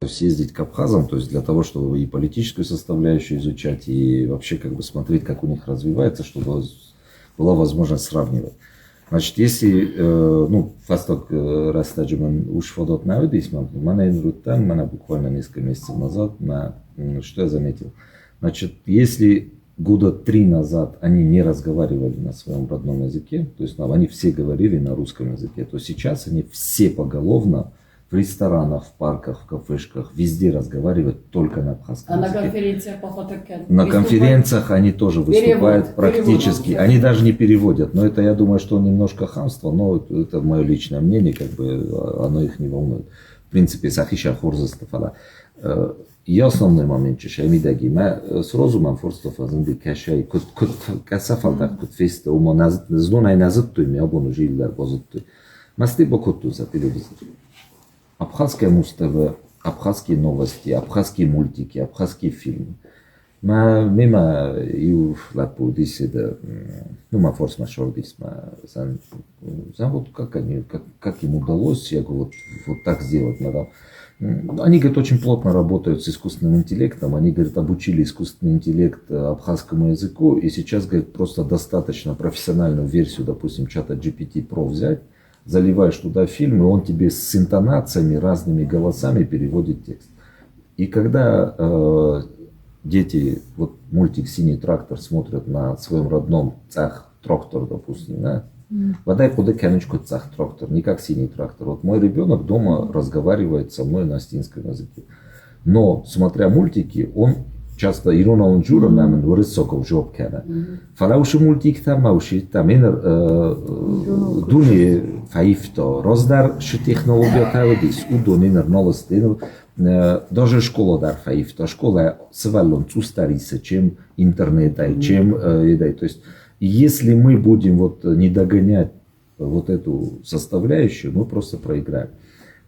съездить к абхазам, то есть для того, чтобы и политическую составляющую изучать, и вообще как бы смотреть, как у них развивается, чтобы была возможность сравнивать. Значит, если, ну, восток растаджиман уж водот наводись, мана буквально несколько месяцев назад, что я заметил. Значит, если года 3 назад они не разговаривали на своем родном языке, то есть они все говорили на русском языке, то сейчас они все поголовно в ресторанах, в парках, в кафешках, везде разговаривают только на абхазском языке. А на конференциях на конференциях они тоже выступают практически. Они даже не переводят. Но это, я думаю, что немножко хамство, но это мое личное мнение, как бы оно их не волнует. В принципе, Сахиша Хорзастафала. И основной момент, что я мидаги, мы с розумом форстов азынды кашай, кут касафалдак, кут феста, ума знонай назытту, ми абону жилдер бозытту. Масты бокотту за телевизор. Абхазское Муз-ТВ, абхазские новости, абхазские мультики, абхазские фильмы. Мимо и лапу диседа, ну, ма форс-мажор дис, вот как им удалось, я говорю, вот так сделать надо. Они, говорят, очень плотно работают с искусственным интеллектом, они, говорят, обучили искусственный интеллект абхазскому языку, и сейчас, говорят, просто достаточно профессиональную версию, допустим, чата GPT Pro взять, заливаешь туда фильм, и он тебе с интонациями, разными голосами переводит текст. И когда дети, вот мультик «Синий трактор» смотрят на своем родном цах трактор, допустим, да, вода куда канечку цах трактор, не как «Синий трактор». Вот мой ребенок дома разговаривает со мной на астинском языке. Но, смотря мультики, он часто ирона он джура мамин высоков жоп кана. Фарауши мультик там, мауши там дуни фаифто роздар шу технология тавидис у донинер новостин даже школа дар фаифто школа свалон цустариса чем интернета чем едай. То есть если мы будем вот не догонять вот эту составляющую, мы просто проиграем.